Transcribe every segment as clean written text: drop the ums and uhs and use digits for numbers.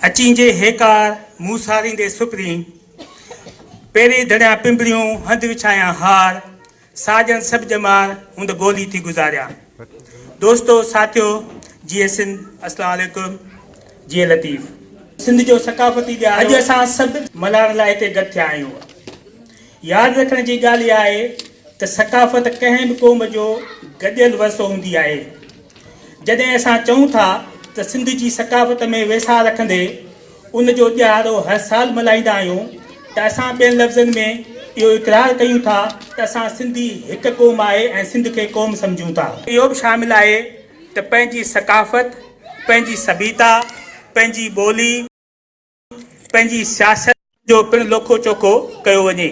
अचींजे हेकार मूसारींदे सुपरी पेरे धड़िया पिंपड़ियों हंध विछाया हार साजन सब जमार हुंद गोली थी गुजारिया। दोस्तों साथियों जी सिंध अस्सलाम वालेकुम जी लतीफ़ सिंध जो सकाफ़ती ॾियारो अॼु असां सभु मल्हाइण लाइ हिते गॾु थिया आहियूं। यादि रखण जी ॻाल्हि इहा आहे त सकाफ़त कंहिं बि क़ौम जो गॾियल वरिसो हूंदी आहे। जॾहिं असां चऊं था त सिंध जी सकाफ़त में वेसा रखंदे उन जो ॾियारो हर साल मल्हाईंदा आहियूं त असां ॿियनि लफ़्ज़नि में इहो इक़रार कयूं था त असां सिंधी हिकु क़ौम आहे ऐं सिंध खे क़ौम सम्झूं था। इहो बि शामिलु आहे त पंहिंजी सकाफ़त, पंहिंजी सभ्यता, पंहिंजी ॿोली, पंहिंजी सियासत जो पिणु लोखो चोखो कयो वञे।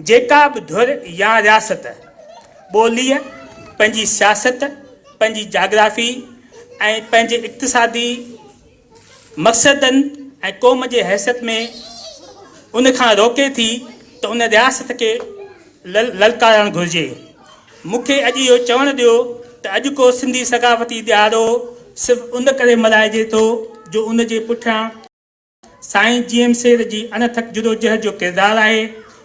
जेका बि धुर या रियासत ॿोलीअ, पंहिंजी सियासत, पंहिंजी जाग्राफ़ी ऐं पंहिंजे इक़्तिसादी मक़सदनि ऐं क़ौम जे हैसियत में उन खां रोके थी त उन रियासत खे ललकारणु घुरिजे। मूंखे अॼु इहो चवणु ॾियो त अॼु को सिंधी सकाफ़ती ॾियारो सिर्फ़ु उन करे मल्हाइजे थो जो उन जे पुठियां साईं जीएम सेर जी अनथक जदोजहद जो किरदारु आहे,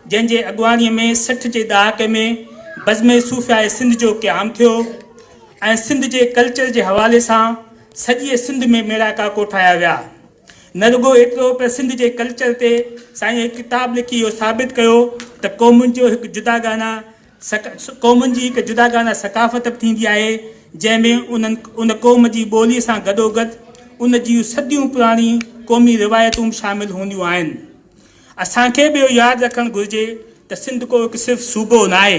जंहिंजे अॻुवानीअ में 60 जे ॾहाके में बज़्म सूफ़िया सिंध जो क़याम थियो ऐं सिंध जे कल्चर जे हवाले सां सॼे सिंध में मेड़ाका कोठाया विया। न रुॻो एतिरो पर सिंध जे कल्चर ते साईं हिकु किताबु लिखी इहो साबित कयो त क़ौमुनि जी हिकु जुदागाना सकाफ़त बि थींदी आहे जंहिंमें उन क़ौम जी ॿोलीअ सां गॾोगॾु उन जी सदियूं पुराणी क़ौमी रिवायतूं शामिलु हूंदियूं आहिनि। असांखे बि इहो यादि रखणु घुरिजे त सिंध को हिकु सिर्फ़ु सूबो न आहे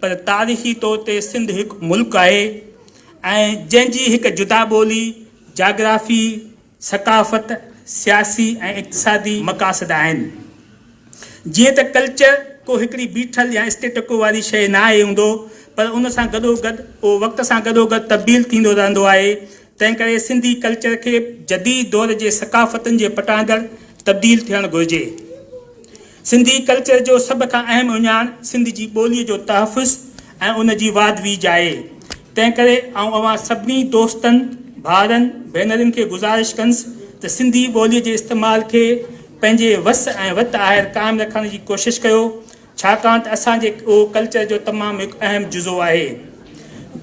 पर तारीख़ी तौर ते सिंध हिकु मुल्क आहे ऐं जंहिंजी हिकु जुदा ॿोली, जाग्राफ़ी, सकाफ़त, सियासी ऐं इक़्तिसादी मक़ासद आहिनि। जीअं त कल्चर को हिकिड़ी बीठल या स्टेटको वारी शइ न आहे हूंदो पर उन सां गॾोगॾु उहो वक़्त सां गॾोगॾु तब्दील थींदो रहंदो आहे। तंहिं करे सिंधी कल्चर खे जदीद दौर जे सकाफ़तनि जे पटांदड़ तब्दील थियणु घुरिजे। सिंधी कल्चर जो सभ खां अहम उञाण सिंध जी ॿोलीअ जो तहफ़ुज़ ऐं उन जी वाद वीज आहे। तंहिं करे अवां सभिनी दोस्तनि, भाउरनि, भेनरुनि खे गुज़ारिश कंदुसि त सिंधी ॿोलीअ जे इस्तेमाल खे पंहिंजे वस ऐं वत आहेर क़ाइमु रखण जी कोशिशि कयो, छाकाणि त असांजे उहो कल्चर जो तमामु हिकु अहम जुज़ो आहे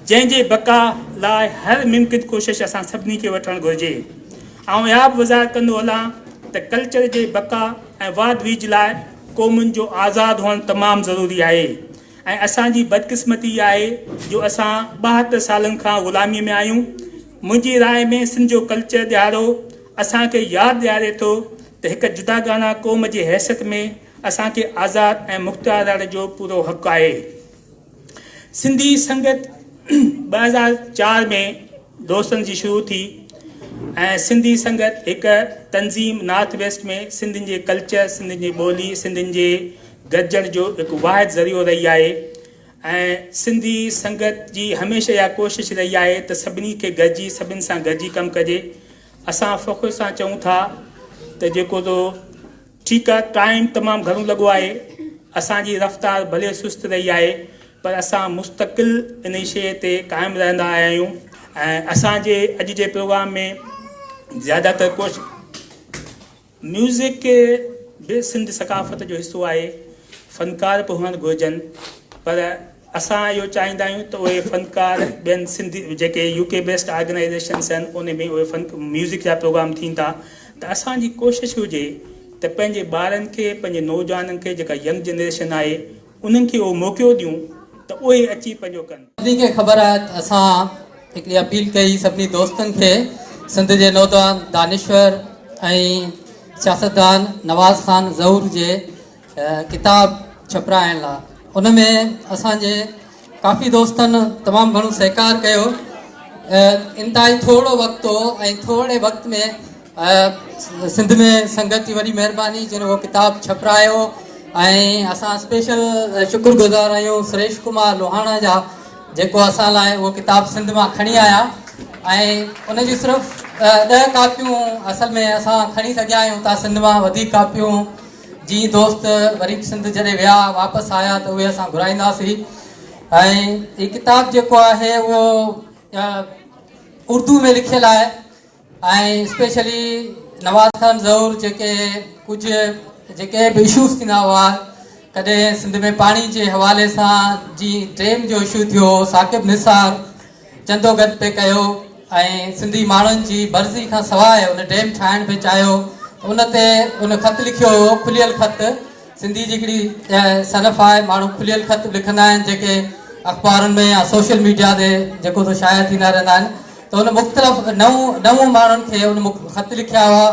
जंहिंजे बका लाइ हर मुमकिन कोशिशि असां सभिनी खे वठणु घुरिजे। इहा बि वज़ाहत कंदो हलां त कल्चर जे बका ऐं वाद वीज लाइ क़ौमुनि जो आज़ादु हुअणु तमामु ज़रूरी आहे ऐं असांजी बदकिस्मती इहा आहे जो असां 72 सालनि खां ग़ुलामीअ में आहियूं। मुंहिंजी राय में सिंध जो कल्चर ॾियारो असांखे यादि ॾियारे थो त हिकु जुदागाना क़ौम जी हैसियत में असांखे आज़ादु ऐं मुख़्तियार रहण जो पूरो हक़ु आहे। सिंधी संगत 2004 में दोस्तनि जी शुरू थी ऐं सिंधी संगत हिकु तंज़ीम नॉर्थ वेस्ट में सिंधियुनि जे कल्चर, सिंधियुनि जी ॿोली, सिंधियुनि जे गॾिजण जो हिकु वाहिद ज़रियो रही आहे ऐं सिंधी संगत जी हमेशह इहा कोशिशि रही आहे त सभिनी खे गॾिजी सभिनि सां गॾिजी कमु कजे। असां फ़ख़ुर सां चऊं था त जेको तो ठीकु आहे, टाइम तमामु घणो लॻो आहे, असांजी रफ़्तार भले सुस्त रही आहे पर असां मुस्तक़िल इन शइ ते क़ाइमु रहंदा आया आहियूं ऐं असांजे अॼु जे प्रोग्राम में ज़्यादातर म्यूज़िक बि सिंध सकाफ़त जो हिसो आहे। फ़नकार बि हुअणु घुरिजनि पर असां इहो चाहींदा आहियूं त उहे फ़नकार ॿियनि सिंधी जेके UK बेस्ड ऑर्गेनाइज़ेशन्स आहिनि उन में उहे म्यूज़िक जा प्रोग्राम थींदा त असांजी कोशिशि हुजे त पंहिंजे ॿारनि खे, पंहिंजे नौजवाननि खे, जेका यंग जनरेशन आहे उन्हनि खे उहो मौक़ो ॾियूं त उहे अची पंहिंजो कनि। सभिनी खे ख़बर आहे त असां हिकिड़ी अपील कई सभिनी दोस्तनि खे सिंध जे नौजवान दानिश्वर ऐं सियासतदान नवाज़ ख़ान ज़हूर जे किताब छपराइण लाइ। उन में असांजे काफ़ी दोस्तनि तमामु घणो सहकार कयो। इंतिहाई थोरो वक़्तु हो ऐं थोरे वक़्त में सिंध में संगत जी वॾी महिरबानी जिन उहो किताबु छपरायो ऐं असां स्पेशल शुक्रगुज़ार आहियूं सुरेश कुमार लोहाणा जा जेको असां लाइ उहो किताबु सिंध मां खणी आया ऐं उनजी सिर्फ़ु 10 कापियूं असल में असां खणी सघिया आहियूं था। सिंध मां वधीक कापियूं जी दोस्त वरी सिंध जॾहिं विया वापसि आया त उहे असां घुराईंदासीं। ऐं हीअ किताबु जेको आहे उहो उर्दू में लिखियलु आहे ऐं स्पेशली नवाज़ खान ज़हूर जेके कुझु जेके बि इशूज़ थींदा हुआ, कॾहिं सिंध में पाणी जे हवाले सां जीअं ड्रेन जो इशू थियो, साकिब निसार चंदो गॾु पे कयो ऐं सिंधी माण्हुनि जी मर्ज़ी खां सवाइ उन डैम ठाहिण बि चाहियो। उन ते उन ख़त लिखियो हो, खुलियल ख़त। सिंधी जी हिकिड़ी सनफ़ आहे, माण्हू खुलियल ख़त लिखंदा आहिनि जेके अख़बारुनि में या सोशल मीडिया ते जेको सो शाया थींदा रहंदा आहिनि। त उन मुख़्तलिफ़ नव माण्हुनि खे उन ख़त लिखिया हुआ।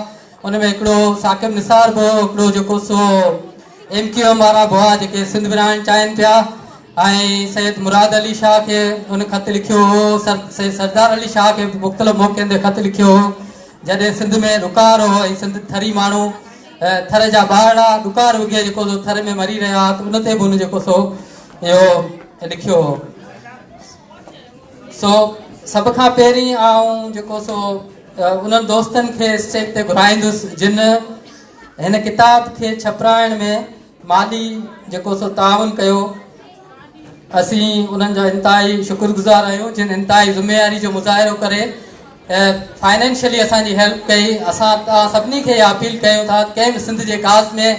उन में हिकिड़ो साकिब निसार बि हो, हिकिड़ो जेको सो MQM वारा बि हुआ जेके सिंध विराइणु चाहिनि पिया, ऐं सैयद मुराद अली शाह खे उन ख़त लिखियो हो। सैयद सरदार अली शाह खे मुख़्तलिफ़ मौक़नि ते ख़त लिखियो हो जॾहिं सिंध में ॾुकार हो ऐं सिंध थरी माण्हू थर जा ॿाहिरा ॾुकार वॻे जेको सो थर में मरी रहिया, त उन ते बि उन जेको सो इहो लिखियो हो। सो सभ खां पहिरीं आउं जेको सो उन्हनि दोस्तनि खे स्टेज ते घुराईंदुसि जिन हिन किताब खे छपाइण में माली जेको सो ताउन कयो। असीं उन्हनि जा इंतिहाई शुक्रगुज़ार आहियूं जिन इंतिहाई ज़िम्मेवारी जो मुज़ाहिरो करे फाइनेंशियली असांजी हेल्प कई। असां तव्हां सभिनी खे इहा अपील कयूं था, कंहिं बि सिंध जे काज़ में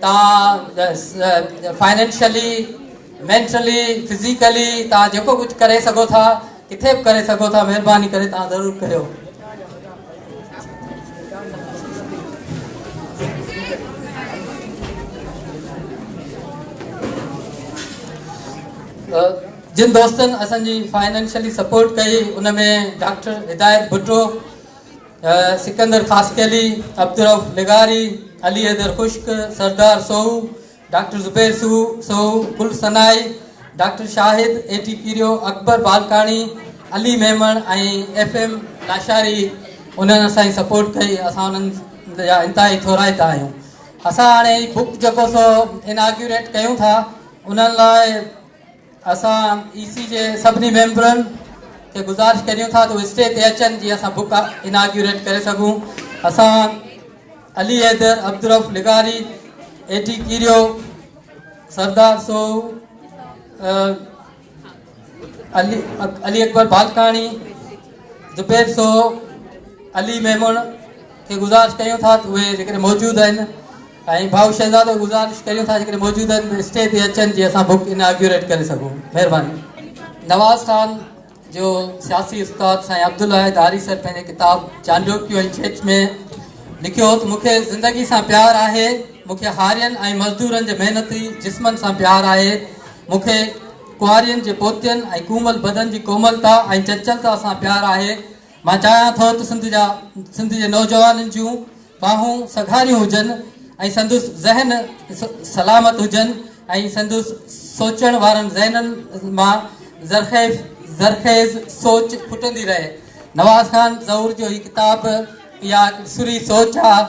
तव्हां फाइनेंशियली, मेंटली, फिज़िकली तव्हां जेको कुझु करे सघो था, किथे बि करे सघो था, महिरबानी करे तव्हां ज़रूरु करियो। जिन दोस्तनि असांजी फाइनेंशियली सपोर्ट कई उन में डॉक्टर हिदायत भुट्टो, सिकंदर ख़ासकेली, अब्दुरऊफ़ लिगारी, अली हैदर खुश्क, सरदार सोहू, डॉक्टर ज़ुबैर सोहू, कुल सनाई, डॉक्टर शाहिद एटी पीरियो, अकबर बालकानी, अली मेमण ऐं FM लाशारी उन्हनि असांजी सपोर्ट कई। असां उन्हनि जा इंतिहाई थोराइता आहियूं। असां हाणे बुक जेको सो इनाग्यूरेट कयूं था, उन्हनि लाइ असां EC जे सभिनी मेंबरनि खे गुज़ारिश करियूं था त उहे स्टेज ते अचनि जीअं असां बुक इनाग्यूरेट करे सघूं। असां अली हैदर, अब्दुरऊफ़ लिगारी, एटी पीरियो, सरदार सोहू, अली अकबर बालकानी, ज़ुबैर सोहू, अली मेमण खे गुज़ारिश कयूं था त उहे जेकॾहिं मौजूदु आहिनि ऐं भाऊ शहज़ादो गुज़ारिश करियूं था जेकॾहिं मौजूदु आहिनि स्टेज ते अचनि जीअं असां बुक इनाग्यूरेट करे सघूं। महिरबानी। नवाज़ खान जो सियासी उस्ताद साईं अब्दुल्ला दारी सर पंहिंजे किताब चांडोकियो ऐं छेच में लिखियो त मूंखे ज़िंदगी सां प्यारु आहे, मूंखे हारियनि ऐं मज़दूरनि जे महिनती जिस्मनि सां प्यारु आहे, मूंखे कुआरियुनि जे पोतियुनि ऐं कोमल बदन जी कोमलता ऐं चंचलता सां प्यारु आहे। मां चाहियां थो त सिंध जे नौजवाननि जूं बाहूं सघारियूं हुजनि ऐं संदुसि ज़हन सलामत हुजनि ऐं संदुसि सोचण वारनि ज़हननि मां ज़रख़ेज़ सोच फुटंदी रहे। नवाज़ खान ज़हूर जो हीअ किताब इहा सुरी सोच आहे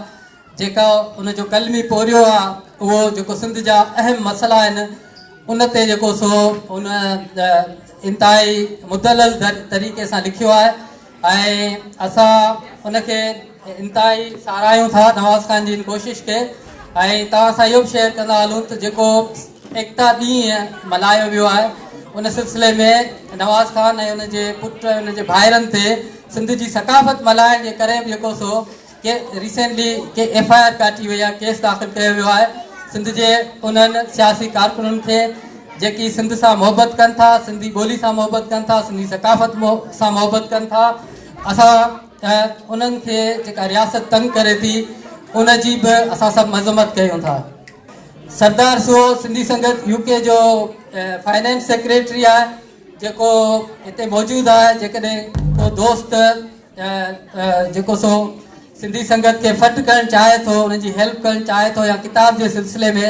जेका उनजो कलमी पोरियो आहे, उहो जेको सिंध जा अहम मसइला आहिनि उन ते जेको सो उन इंतिहाई मुदलल तरीक़े सां लिखियो आहे ऐं असां उनखे इंतिहाई साराहियूं था नवाज़ खान जी इन कोशिश खे। ऐं तव्हां सां इहो बि शेयर कंदा हलूं त जेको एकता ॾींहुं मल्हायो वियो आहे उन सिलसिले में नवाज़ खान ऐं उनजे पुट ऐं उनजे भाइरनि ते सिंध जी सकाफ़त मल्हाइण जे करे बि जेको सो के रिसेंटली FIR काटी वई आहे, केस दाख़िल कयो वियो आहे सिंध जे उन्हनि सियासी कारकुननि खे जेकी सिंध सां मोहबत कनि था, सिंधी ॿोली सां मोहबत कनि था, सिंधी सकाफ़त सां मोहबत कनि था। असां उन्हनि खे जेका रियासत तंग करे थी उन जी बि असां सभु मज़म्मत कयूं था। सरदार सोहू सिंधी संगत UK जो फाइनेंस सेक्रेटरी आहे जेको हिते मौजूदु आहे। जेकॾहिं को दोस्त जेको सो सिंधी संगत खे फट करणु चाहे थो, उनजी हेल्प करणु चाहे थो या किताब जे सिलसिले में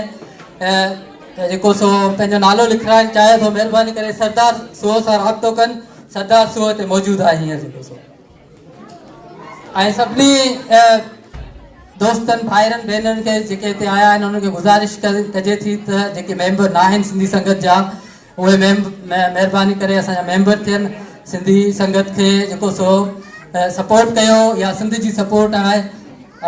जेको सो पंहिंजो नालो लिखाइणु चाहे थो, महिरबानी करे सरदार सोहू सां राब्तो कनि। सरदार सोहू हिते मौजूदु आहे हींअर जेको सो। ऐं सभिनी दोस्तनि भाइरनि भेनरुनि खे जेके हिते आया आहिनि उन्हनि खे गुज़ारिश कजे थी त जेके मेंबर न आहिनि सिंधी संगत जा उहे महिरबानी करे असांजा मेंबर थियनि, सिंधी संगत खे जेको सो सपोर्ट कयो या सिंध जी सपोर्ट आहे।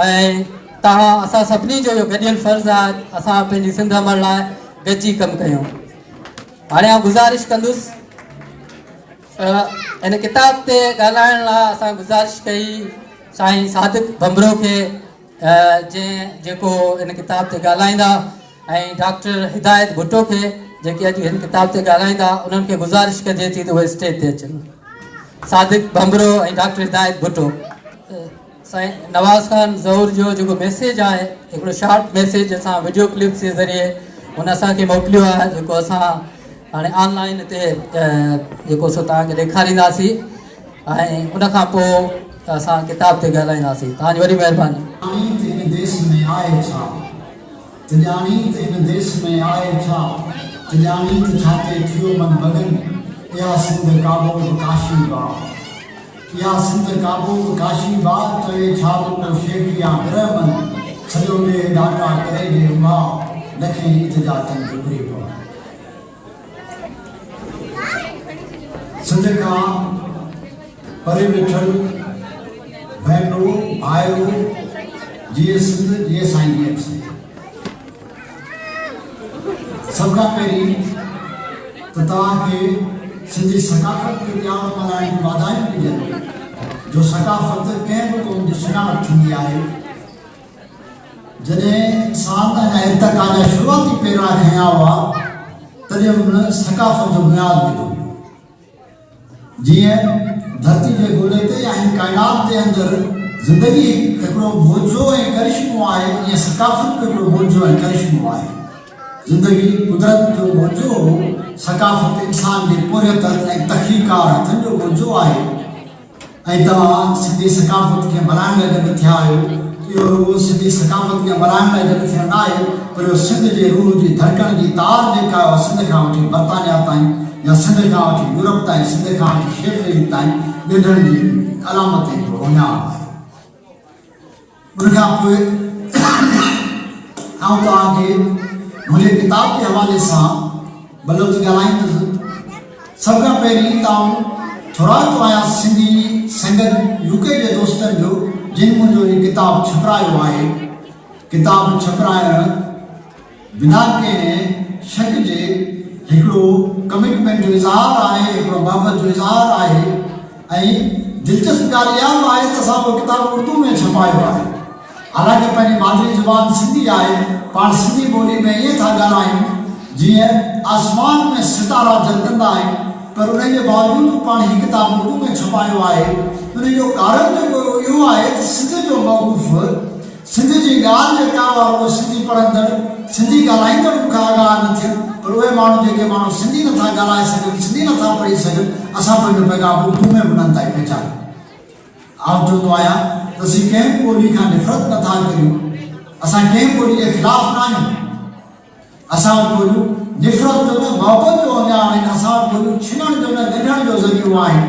ऐं तव्हां असां सभिनी जो इहो गॾियल फ़र्ज़ु आहे असां पंहिंजी सिंध अमण लाइ गॾिजी कमु कयूं। हाणे आउं गुज़ारिश कंदुसि हिन किताब ते ॻाल्हाइण लाइ असां गुज़ारिश कई साईं सादिक भंबरो के जेको इन किताब ते ॻाल्हाईंदा ऐं डॉक्टर हिदायत भुट्टो के जेके अॼु हिन किताब ते ॻाल्हाईंदा उन्हनि खे गुज़ारिश कजे थी त उहे स्टेज ते अचनि। सादिक भंबरो ऐं डॉक्टर हिदायत भुट्टो। साईं नवाज़ खान ज़हूर जो जेको मैसेज आहे हिकिड़ो शॉर्ट मैसेज असां वीडियो क्लिप्स जे ज़रिए हुन असांखे मोकिलियो आहे, जेको असां हाणे ऑनलाइन ते जेको सो तव्हांखे ॾेखारींदासीं ऐं उन खां पोइ असां किताब ते ॻाल्हाईंदासीं। तव्हांजी वॾी महिरबानी। इन देश में आए छा तजानी त इन देश में आए छा तजानी त छाते थियो मन मगन या सिंध काबो काशी बा या सिंध काबो काशी बा तवे छा तो शेखिया ग्रहमन सजो ने डाटा करे जे मां लखे इतजा तन गुजरी पा सिंध का परे विठल भेनरू भाइरू जीअं सिंध जीअं साईं जीअं से सब खां पहिरीं त तव्हांखे सिंधी सकाफ़त खे ॼाण मल्हाइण जी वाधायूं ॾिजनि जो सकाफ़त कंहिं बि क़ौम जी सुञाणप थींदी आहे। जॾहिं इंसान अञा इर्तिक़ा जा शुरूआती पेरा खयां हुआ तॾहिं हुन सकाफ़त जो बुनियादु विधो। जीअं धरती जे गोले ते या हिन काइनात जे अंदरि ज़िंदगी हिकिड़ो मौजो ऐं करिश्मो आहे, ईअं सकाफ़त बि हिकिड़ो मौजो ऐं करिश्मो आहे। ज़िंदगी कुदरत जो मौजो सकाफ़त इंसान जे पुरियतन ऐं तख़लीकार हथनि जो मौजो आहे। ऐं तव्हां सिंधी सकाफ़त खे मल्हाइण लाइ गॾु थिया आहियो। इहो रुॻो सिंधी सकाफ़त खे मल्हाइण लाइ गॾु थियणु न आहे, पर इहो सिंध जे रूह जी धड़कण जी तार जेका आहे सिंध खां वठी बर्तानिया ताईं या सिंध खां वठी यूरोप ताईं, सिंध खां वठी शेफली ताईं ॿिन्हिनि जी अलामत ऐं बुनियादु आहे। उनखां पोइ आउं तव्हांखे मुंहिंजे किताब जे हवाले सां बलोच ॻाल्हाईंदुसि। सभ खां पहिरीं तव्हां थोराईंदो आहियां सिंधी संगत यूके जे दोस्तनि जो जिन मुंहिंजो हीअ किताब छपरायो आहे। किताब छपराइण बिना कंहिं शक जे हिकिड़ो कमिटमेंट जो इज़हार आहे, हिकिड़ो मोहबत जो इज़हार आहे। ऐं दिलचस्प ॻाल्हि इहा बि आहे त असां उहो किताब उर्दू में छपायो आहे। हालांकि पंहिंजी मादरी ज़ुबान सिंधी आहे, पाण सिंधी ॿोली में ईअं था ॻाल्हायूं जीअं आसमान में सितारा जगंदा आहिनि, पर उन जे बावजूदि पाण हीअ किताब उर्दू में छपायो आहे। उन जो कारण जेको इहो आहे त सिंध जो मौक़ूफ़, सिंध जी ॻाल्हि जेका आहे उहो सिंधी पढ़ंदड़ सिंधी ॻाल्हाईंदड़ खां आगाह न थियनि, पर उहे माण्हू जेके माण्हू सिंधी नथा ॻाल्हाए सघनि, सिंधी नथा पढ़ी सघनि, असां पंहिंजो पैगाम उर्दू में उन्हनि ताईं पहुचायूं। आउं चवंदो आहियां त असीं कंहिं ॿोली खां नफ़रत नथा करियूं, असां कंहिं ॿोली जे ख़िलाफ़ न आहियूं। असां वटि ॿोलियूं नफ़रत जो न मोहबत जो अञा आहिनि, असां वटि ॿोलियूं छिनण जो न ॻंढण जो ज़रियो आहिनि।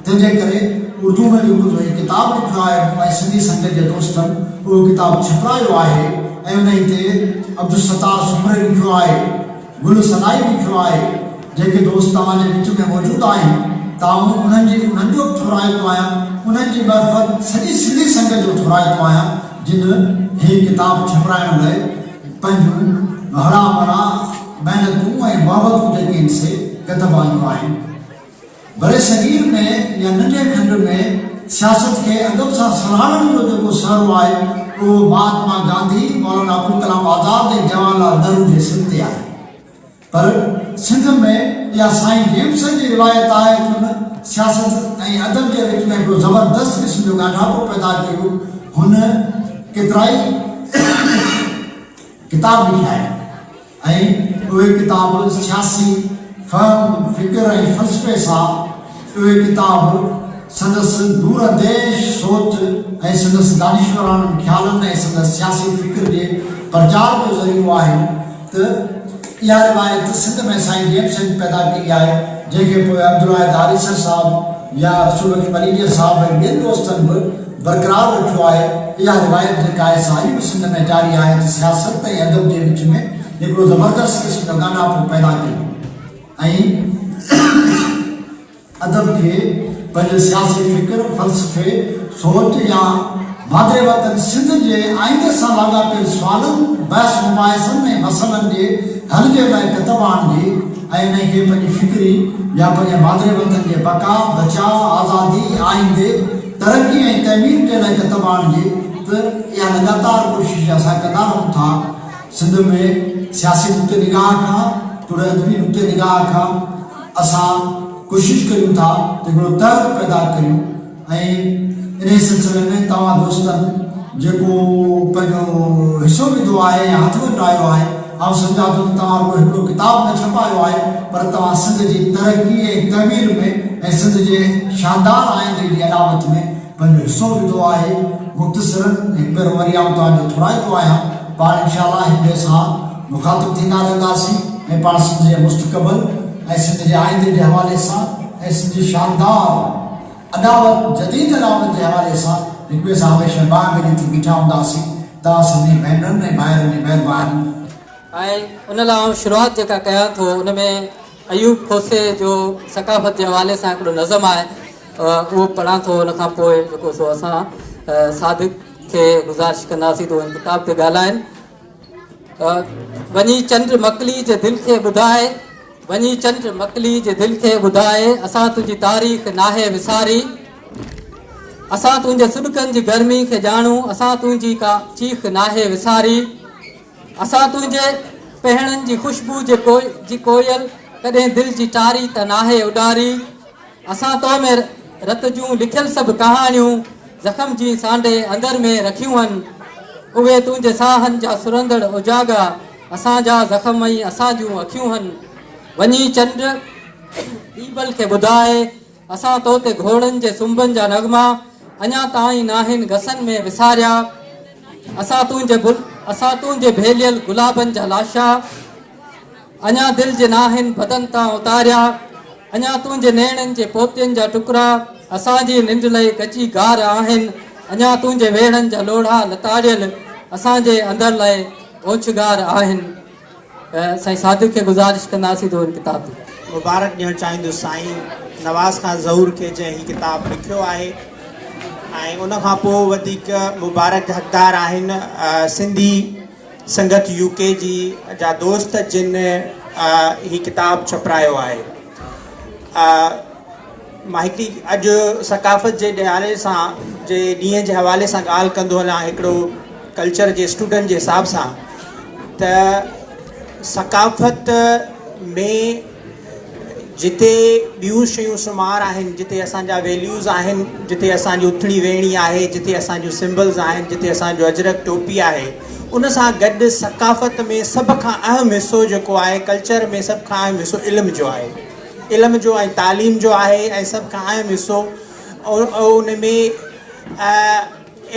तंहिंजे करे उर्दू में जेको किताब लिखियो आहे ऐं सिंधी संगत जे दोस्तनि उहो किताब छपरायो आहे। ऐं उन ते अब्दुल सत्तार सुमरे लिखियो आहे, गुल सनाई लिखियो आहे। जेके दोस्त तव्हांजे विच में मौजूदु आहिनि तव्हां उन्हनि जो बि थोराईंदो आहियां, उन्हनि जी मार्फत सॼी सिंधी संगत जो थोराईंदो आहियां जिन हीअ किताब छपराइण लाइ पंहिंजूं हड़ा भड़ा महिनतूं ऐं मोहबतूं जेके आहिनि से कतबायूं आहिनि। बड़े सगीर में या नंढे खंड में सियासत खे अदब सां सराहण जो जेको सरो आहे उहो महात्मा गांधी, मौलाना अबुल कलाम आज़ाद ऐं जवाहरलाल नेहरू जे सिर ते आहे। पर सिंध में इहा साईं जेम्सन जी रिवायत आहे त हुन सियासत ऐं अदब जे विच में हिकिड़ो ज़बरदस्त क़िस्म जो ॻाढापो पैदा कयो। हुन केतिराई किताब लिखिया आहिनि ऐं उहे किताब सियासी फ़हम, फ़िक्र ऐं फ़लसफ़े सां उहे किताब संदसि दूरदेश सोच ऐं संदसि दानिश्वरान ख़्यालनि ऐं संदसि सियासी फ़िक्र जे प्रचार जो ज़रियो आहे। त इहा रिवायत सिंध में साईं जेम्सन पैदा कई आहे, जंहिंखे पोइ अब्दुल वाहिद हारिसर साहिबु या रसूल मलीजर साहिबु ऐं ॿियनि दोस्तनि बि बरक़रार रखियो आहे। इहा रिवायत जेका आहे सारी बि सिंध में जारी आहे त सियासत ऐं अदब जे विच में हिकिड़ो ज़बरदस्त क़िस्म जो ॻाढापो पैदा कयो ऐं अदब खे पंहिंजे सियासी फ़िक्र, फ़लसफ़े, सोच या मादरे वतन सिंध जे आईंदे सां लाॻापियल सुवालनि, बहस मुबाहिसनि ऐं मसइलनि जे हल जे लाइ किताब आणिजे ऐं इन खे पंहिंजी फ़िक्री या पंहिंजे मादरे वतन जे बका, बचाव, आज़ादी, आईंदे, तरक़ी ऐं तइमीर जे लाइ किताब ज़बान जी तो यह लगातार कोशिश असां कंदा रहूं था सिंध में सियासी नुक़्ते निगाह खां तुर अदबी नुक़्ते निगाह खां असां कोशिश करूं था त हिकिड़ो तर्क पैदा करियूं ऐं इन सिलसिले में तव्हां दोस्तनि जेको पंहिंजो हिसो विधो आहे या हथ वटायो आहे ऐं सम्झा थो तव्हां रुगो हिकिड़ो किताब न छपायो आहे पर तव्हां सिंध जी तरक़ी ऐं तमीर में ऐं सिंध जे शानदार आईंदे जी अॾावत में पंहिंजो हिसो विधो आहे मुख़्तसिरनि हिकु भेरो वरी आऊं तव्हांजो थोराईंदो आहियां पाण इनशाला हिक ॿिए सां मुखातिब थींदा रहंदासीं ऐं पाण सिंध जे मुस्तक़बिल ऐं सिंध जे आईंदे जे हवाले सां ऐं सिंध जी शानदार अॾावत जदीद अॾावत जे हवाले सां हिक ॿिए सां हमेशह बाहि मिली थी बीठा हूंदासीं तव्हां सभिनी भेनरुनि ऐं भाइरनि जी महिरबानी ऐं उन लाइ शुरूआति जेका कयां थो उन में अयूब खोसे जो सकाफ़त जे हवाले सां हिकिड़ो नज़म आहे उहो पढ़ां थो उन खां पोइ जेको सो असां सादिक खे गुज़ारिश कंदासीं त उन किताब ते ॻाल्हाइनि वञी चंड मकली जे दिलि खे ॿुधाए वञी चंड मकली जे दिलि खे ॿुधाए असां तुंहिंजी तारीख़ नाहे विसारी असां तुंहिंजे सुॾकनि जी गर्मी खे ॼाणूं असां तुंहिंजी का चीख नाहे विसारी असां तुंहिंजे पहिरनि जी ख़ुशबू जी कोयल कॾहिं दिलि जी टारी त नाहे उॾारी असां तो में रत जूं लिखियल सभु कहाणियूं ज़ख़्म जी सांडे अंदरि में रखियूं आहिनि उहे तुंहिंजे साहनि जा सुरंदड़ उजागा असांजा ज़ख़्म ई असां जूं अखियूं आहिनि वञी चंड ॿीबल खे ॿुधाए असां तो ते घोड़नि जे सुंभनि जा नगमा अञा ताईं नाहिनि घसनि में विसारिया असां तुंहिंजे भेलियल गुलाबनि जा लाशा अञा दिलि जे नाहिनि बदन तां उतारिया अञा तुंहिंजे नेणनि जे पोतियुनि जा टुकड़ा असांजी निंड लही कची गार आहिनि अञा तुंहिंजे वेड़नि जा लोढ़ा लताड़ियल असांजे अंदरि लाइ ओछगार आहिनि साईं सादिक खे गुज़ारिश कंदासीं त किताब मुबारक ॾियणु चाहींदुसि साईं नवाज़ खान ज़हूर खे जंहिं हीउ किताबु लिखियो आहे ऐं उनखां पोइ वधीक मुबारक हक़दार आहिनि सिंधी संगत यूके जी जा दोस्त जिन हीउ किताबु छपरायो आहे मां हिकिड़ी अॼु सकाफ़त जे हवाले सां जे ॾींहं जे हवाले सां ॻाल्हि कंदो हलां हिकिड़ो कल्चर जे स्टूडेंट जे हिसाब सां त सकाफ़त में जिते ॿियूं शयूं शुमार आहिनि जिते असांजा वैल्यूज़ आहिनि जिते असांजी उथणी वेहणी आहे जिते असांजूं सिम्बल्स आहिनि जिते असांजो अजरक टोपी आहे उन सां गॾु सकाफ़त में सभ खां अहम हिसो जेको आहे कल्चर में सभ खां अहम हिसो इल्म जो आहे इल्म जो ऐं तालीम जो आहे ऐं सभ खां अहम हिसो उन में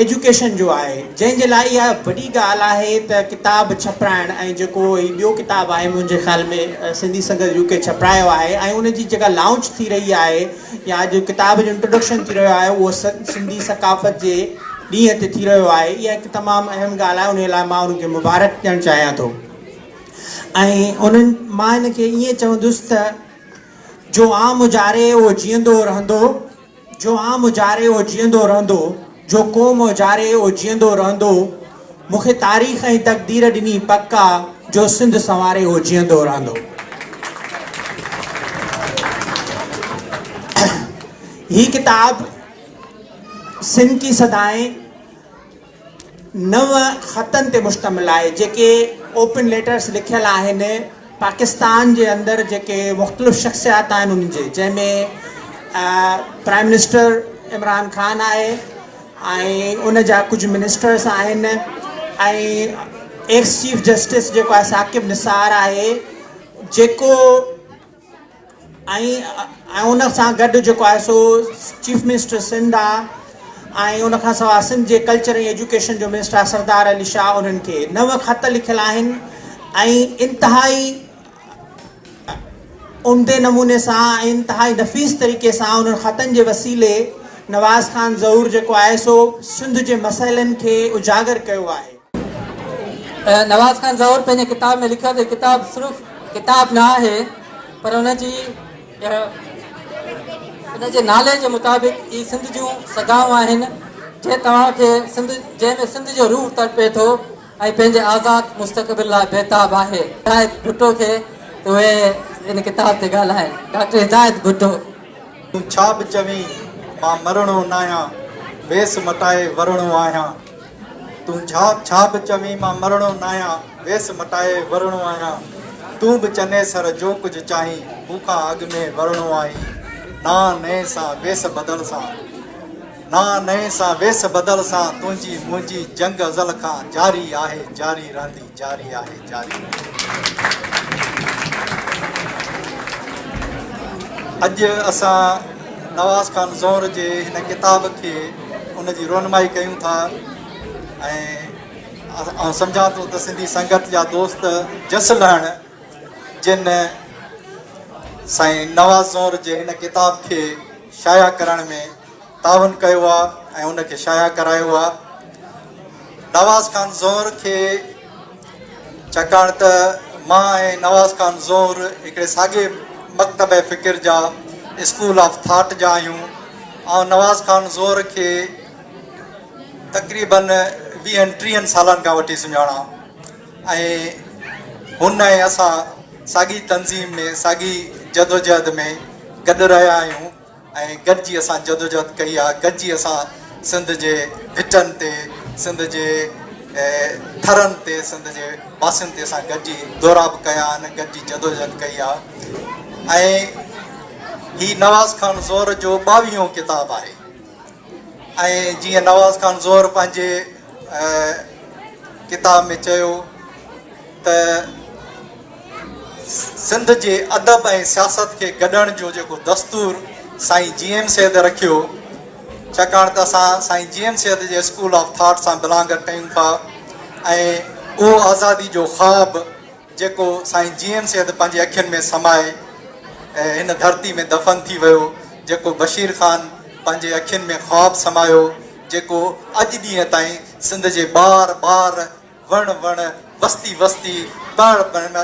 एजुकेशन जो आहे जंहिंजे लाइ इहा वॾी ॻाल्हि आहे त किताब छपराइणु ऐं जेको हीउ ॿियो किताबु आहे मुंहिंजे ख़्याल में सिंधी संगत यूके छपरायो आहे ऐं उनजी जेका लॉन्च थी रही आहे या अॼु किताब जो इंट्रोडक्शन थी रहियो आहे उहो सिंधी सकाफ़त जे ॾींहं ते थी रहियो आहे इहा हिकु तमामु अहम ॻाल्हि आहे उन लाइ मां उनखे मुबारक ॾियणु चाहियां थो ऐं उन्हनि मां हिनखे ईअं चवंदुसि त जो आम उजारे उहो जीअंदो रहंदो जो आम उजारे उहो जीअंदो रहंदो जो क़ौम उजारे उहो जीअंदो रहंदो मूंखे तारीख़ ऐं तक़दीर ॾिनी पका जो सिंध संवारे उहो जीअंदो रहंदो ही किताब सिंध की सदाएं 9 ख़तनि ते मुश्तमिल आहे जेके ओपन लेटर्स लिखियल आहिनि पाकिस्तान जे अंदरि जेके मुख़्तलिफ़ शख़्सियात आहिनि उन्हनि जे जंहिंमें प्राइम मिनिस्टर इमरान खान आहे ऐं उन जा कुझु मिनिस्टर्स आहिनि ऐं एक्स चीफ जस्टिस जेको आहे साकिब निसार आहे जेको ऐं उन सां गॾु जेको आहे सो चीफ मिनिस्टर सिंध आहे ऐं उन खां सवाइ सिंध जे कल्चर ऐं एजुकेशन जो मिनिस्टर आहे सरदार अली शाह उन्हनि खे 9 ख़त लिखियल आहिनि ऐं इंतिहाई उम्दे नमूने सां इंतिहाई नफ़ीस तरीक़े सां उन्हनि ख़तनि जे वसीले नवाज़ खान ज़हूर जेको आहे सो सिंध जे मसइलनि खे उजागर कयो आहे नवाज़ खान ज़हूर पंहिंजे किताब में लिखियो त किताब सिर्फ़ु किताब न आहे पर उनजे नाले जे मुताबिक़ ई सिंध जूं सगाऊं आहिनि जे तव्हांखे सिंध जंहिंमें सिंध जो रूह तड़पे थो ऐं पंहिंजे आज़ाद मुस्तक़बिल लाइ बेताब आहे हिदायत भुट्टो खे त उहे इन किताब ते ॻाल्हाइनि डॉक्टर हिदायत भुट्टो छा बि चवीं मां मरणो न आहियां वेस मटाए वरणो आहियां तूं छा बि चवीं मां मरणो न आहियां वेस मटाए वरणो आहियां तूं बि चने सर जो कुझु चाहीं मूंखां अॻु में वरणो आहीं ना नए सां वेस बदल सां ना नए सां वेस बदल सां तुंहिंजी मुंहिंजी जंग अज़ल खां जारी आहे जारी रहंदी जारी आहे जारी अॼु असां नवाज़ खान ज़ोहर जे हिन किताब खे उनजी रोनमाई कयूं था ऐं सम्झां थो त सिंधी संगत जा दोस्त जस लहण जिन साईं नवाज़ ज़ोहर जे हिन किताब खे शाया करण में तावन कयो आहे ऐं उनखे शाया करायो आहे नवाज़ खान ज़ोहर खे छाकाणि त मां ऐं नवाज़ खान ज़ोहर हिकिड़े साॻिए मकतब फ़िकिर जा स्कूल ऑफ थाट जा आहियूं ऐं नवाज़ खान ज़ोहर खे तक़रीबन 20-30 सालनि खां वठी सुञाणा ऐं हुन ऐं असां साॻी तंज़ीम में साॻी जदोजहद में गॾु रहिया आहियूं ऐं गॾिजी असां जदोजहद कई आहे गॾिजी असां सिंध जे भिटनि ते सिंध जे थरनि ते सिंध जे पासनि ते असां गॾिजी दौराब कया आहिनि गॾिजी जदोजहद कई आहे ऐं हीउ नवाज़ खान ज़ोहर जो 22हों किताबु आहे ऐं जीअं नवाज़ खान ज़ोहर पंहिंजे किताब में चयो त सिंध जे अदब ऐं सियासत खे गॾण जो जेको दस्तूर साईं GM सैद रखियो छाकाणि त असां साईं GM सैद जे स्कूल ऑफ थाट सां बिलोंग कयूं था ऐं उहो आज़ादी जो ख़्वाबु जेको साईं GM सैद पंहिंजी अखियुनि में समाए हिन धरती में दफ़न थी वियो जेको बशीर ख़ान पंहिंजे अखियुनि में ख़्वाबु समायो जेको अॼु ॾींहं ताईं सिंध जे ॿार ॿार वण वण बस्ती बस्ती पण पण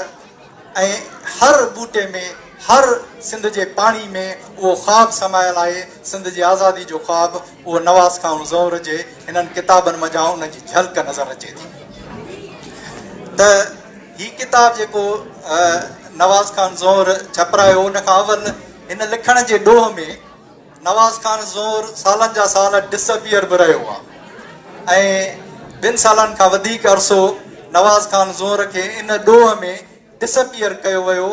ऐं हर ॿूटे में हर सिंध जे पाणी में उहो ख़्वाबु समायल आहे सिंध जी आज़ादी जो ख़्वाबु उहो नवाज़ खान ज़ोहर जे हिननि किताबनि मंझां उनजी झलक नज़र अचे थी त हीउ किताबु जेको नवाज़ खान ज़ोहर छपरायो उन खां अवल हिन लिखण जे ॾोह में नवाज़ खान ज़ोहर सालनि जा साल डिसअपियर बि रहियो आहे ऐं 2 सालनि खां वधीक अरसो नवाज़ खान ज़ोहर खे इन ॾोह में डिसअपियर कयो वियो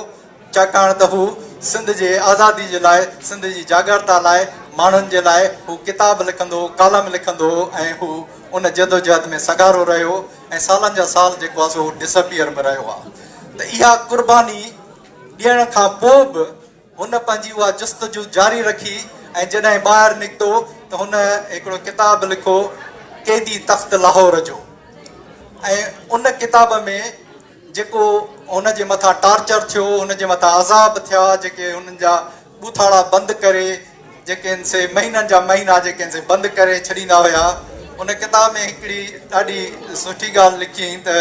छाकाणि त हू सिंध जे आज़ादी जे लाइ सिंध जी जागरता लाइ माण्हुनि जे लाइ हू किताब लिखंदो हो कालम लिखंदो हो ऐं हू उन जदोजहद में सगारो रहियो ऐं सालनि जा साल जेको आहे सो डिसअपियर बि रहियो आहे त इहा कुर्बानी ॾियण खां पोइ बि हुन पंहिंजी उहा जस्तजू जारी रखी ऐं जॾहिं ॿाहिरि निकितो त हुन हिकिड़ो किताबु लिखो क़ैदी तख़्त लाहौर जो ऐं उन किताब में जेको हुन जे मथां टार्चर थियो हुन जे मथां अज़ाब थिया जेके हुननि जा ॿूथाड़ा बंदि करे जेके से महीननि जा महीना जेके से बंदि करे छॾींदा हुया उन किताब में हिकिड़ी ॾाढी सुठी ॻाल्हि लिखी त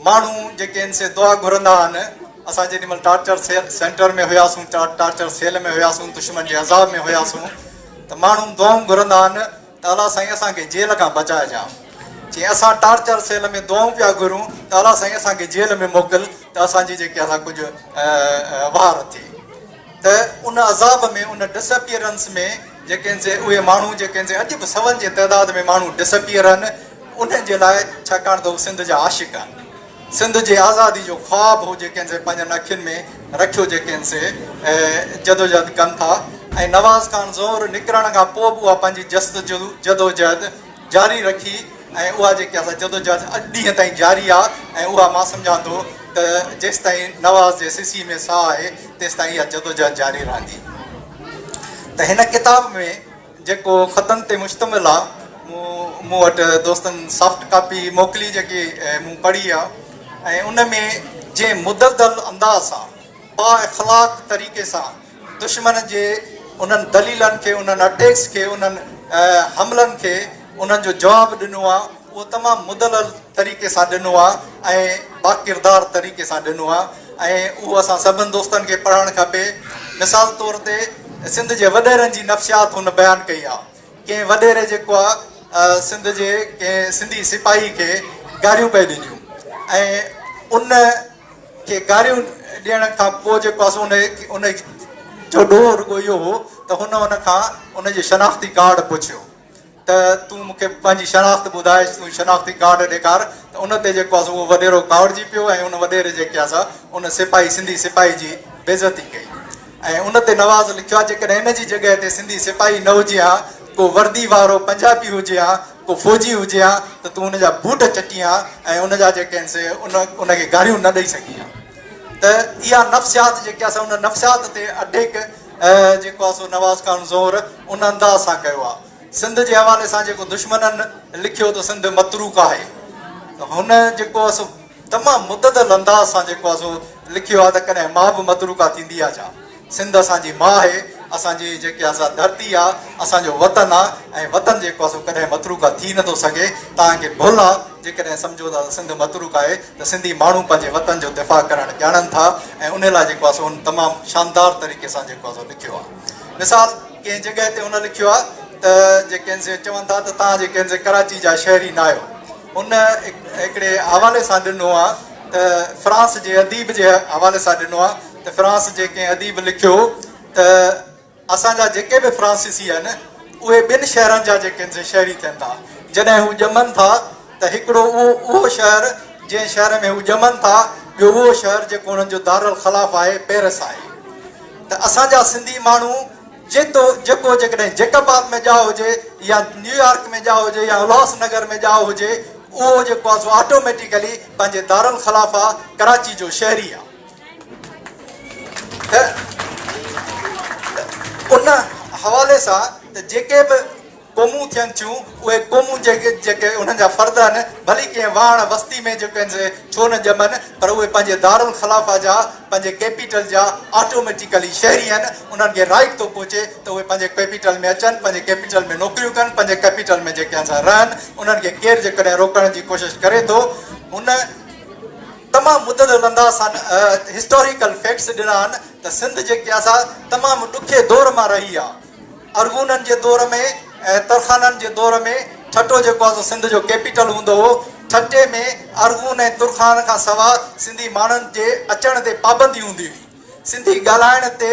माण्हू जेके से दुआ घुरंदा आहिनि असां जेॾीमहिल टार्चर सेंटर में हुयासीं टार्चर सेल में हुयासीं दुश्मन जे अज़ाब में हुयासीं त माण्हू दुआऊं घुरंदा आहिनि त अला साईं असांखे जेल खां बचाइजां जीअं असां टार्चर सेल में दुआऊं पिया घुरूं त अला साईं असांखे जेल में मोकिल त असांजी जेके असां कुझु वार थिए त उन अज़ाब में उन डिसअपियरेंस में जेके से उहे माण्हू जेके से अॼु बि सवनि जे तइदाद में माण्हू डिसअपियर आहिनि उन जे लाइ छाकाणि त उहे सिंध जा आशिक़ आहिनि सिंध जे आज़ादी जो ख़्वाबु हो जेके से पंहिंजनि अखियुनि में रखियो जेके से जदोजहद कनि था ऐं नवाज़ खान ज़ोहर निकिरण खां पोइ बि उहा पंहिंजी जदोजहद जारी रखी ऐं उहा जेके असां जदोजहद अॼु ॾींहं ताईं जारी आहे ऐं उहा मां सम्झां थो त जेसि ताईं नवाज़ जे सिसी में साह आहे तेसि ताईं इहा जदोजहद जारी रहंदी त हिन किताब में जेको ख़तनि ते मुश्तमिल आहे मूं वटि दोस्तनि सॉफ्ट कापी मोकिली जेकी मूं पढ़ी आहे ऐं उन में जंहिं मुददल अंदाज़ सां बा इख़लाक़ तरीक़े सां दुश्मन जे उन्हनि दलीलनि खे उन्हनि अटैक्स खे उन्हनि हमलनि खे उन्हनि जो जवाबु ॾिनो आहे उहो तमामु मुदलल तरीक़े सां ॾिनो आहे ऐं बाकिरदार तरीक़े सां ॾिनो आहे ऐं उहो असां सभिनि दोस्तनि खे पढ़णु खपे मिसाल तौर ते सिंध जे वॾेरनि जी नफ़्सियात हुन बयानु कई आहे कंहिं वॾेरे जेको आहे सिंध जे कंहिं सिंधी सिपाही खे गारियूं पई ॾिनियूं ऐं उन खे गारियूं ॾियण खां पोइ जेको आहे उन जो ॾोह रुॻो इहो हो त हुन खां उनजे शनाख़्ती कार्ड पुछियो त तूं मूंखे पंहिंजी शनाख़्त ॿुधाए, तूं शनाख़्ती कार्ड ॾेखार। त उन ते जेको आहे उहो वॾेरो कावड़जी पियो ऐं उन वॾेरे जेके आहे उन सिपाही सिंधी सिपाही जी बेइज़ती कई। ऐं उन ते नवाज़ लिखियो आहे जेकॾहिं इन जी जॻह ते सिंधी सिपाही न हुजे हा, को वर्दी वारो पंजाबी हुजे हा, को फ़ौजी हुजे हा, त तूं उनजा बूट चटी हा ऐं उनजा जेके आहिनि से उनखे गारियूं न ॾेई सघी हा। त इहा नफ़्सियात जेके आहे उन नफ़्सियात ते अडेक जेको आहे नवाज़ खान ज़ोहर उन अंदाज़ सां कयो आहे। सिंध जे हवाले सां जेको दुश्मननि लिखियो त सिंध मतरूक आहे, त हुन जेको आहे तमामु मुतदल अंदाज़ सां जेको आहे लिखियो आहे त कॾहिं मां बि मतरूका थींदी आहे छा? सिंध असांजी माउ आहे, असांजी जेकी आहे धरती आहे, असांजो वतन आहे ऐं वतन जेको आहे कॾहिं मतरूका थी नथो सघे। तव्हांखे भुल आहे जेकॾहिं सम्झो था त सिंध मतरूक आहे, त सिंधी माण्हू पंहिंजे वतन जो दिफ़ा करणु ॼाणनि था ऐं उन लाइ जेको आहे उन तमामु शानदार तरीक़े सां जेको आहे लिखियो आहे। मिसाल कंहिं जॻह ते उन लिखियो आहे त जेके आहिनि से चवनि था त तव्हां जेके आहिनि से कराची जा शहरी न आहियो। उन हिकिड़े हवाले सां ॾिनो आहे त फ्रांस जे अदीब जे हवाले सां ॾिनो आहे त फ्रांस जे कंहिं अदीब लिखियो त असांजा जेके बि फ्रांसीसी आहिनि उहे ॿिनि शहरनि जा जेके आहिनि से शहरी थियनि था। जॾहिं हू ॼमनि था त हिकिड़ो उहो शहर जंहिं शहर में हू ॼमनि था, ॿियो उहो शहर जेको हुननि जो दारुल ख़िलाफ़ आहे पेरिस आहे। त असांजा सिंधी माण्हू जेको जेकॾहिं जैकबाद में जा हुजे या न्यूयॉर्क में जा हुजे या उल्हासनगर में जा हुजे, उहो जेको आहे ऑटोमेटिकली पंहिंजे दारुल ख़िलाफ़ आहे, कराची जो शहरी आहे। त उन हवाले सां त जेके बि क़ौमूं थियनि थियूं उहे क़ौमूं जेके उन्हनि जा फ़र्द आहिनि, भली कंहिं वाण बस्ती में जेके आहिनि से छो न ॼमनि, पर उहे पंहिंजे दारुल ख़िलाफ़ जा पंहिंजे कैपिटल जा ऑटोमेटिकली शहरी आहिनि। उन्हनि खे राइट थो पहुचे त उहे पंहिंजे कैपिटल में अचनि, पंहिंजे कैपिटल में नौकरियूं कनि, पंहिंजे कैपिटल में जेके आहिनि रहनि। उन्हनि खे केरु जेकॾहिं रोकण जी कोशिशि करे थो, हुन तमामु मुतदल अंदाज़ सां हिस्टोरिकल फैक्ट्स ॾिना आहिनि त सिंध जेके आहे तमामु ॾुखे दौर मां रही आहे। अरगूननि जे दौर में ऐं तरखाननि जे दौर में ठटो जेको आहे सिंध जो कैपिटल हूंदो हो। ठटे में अरगून ऐं तुरखान खां सवाइ सिंधी माण्हुनि जे अचण ते पाबंदी हूंदी हुई। सिंधी ॻाल्हाइण ते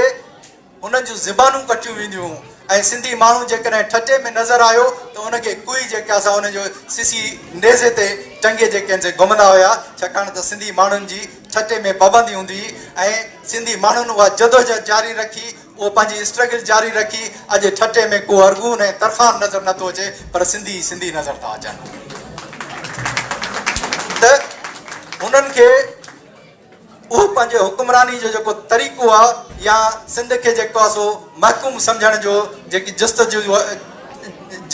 हुननि जूं ज़बानूं कटियूं वेंदियूं हुयूं ऐं सिंधी माण्हू जेकॾहिं ठटे में नज़र आयो त उनखे कोई जेके असां हुनजो सिसी नेज़े ते टंगे जेके आहिनि से घुमंदा हुआ, छाकाणि त सिंधी माण्हुनि जी ठटे में पाबंदी हूंदी हुई ऐं सिंधी माण्हुनि उहा जदोजहद जारी रखी, उहो पंहिंजी स्ट्रगल जारी रखी। अॼु ठटे में को अरगून ऐं तरखान नज़र नथो अचे, पर सिंधी सिंधी नज़र था अचनि। त उन्हनि खे उहो पंहिंजे हुकुमरानी जो जेको तरीक़ो आहे या सिंध खे जेको आहे सो महकूम सम्झण जो जेकी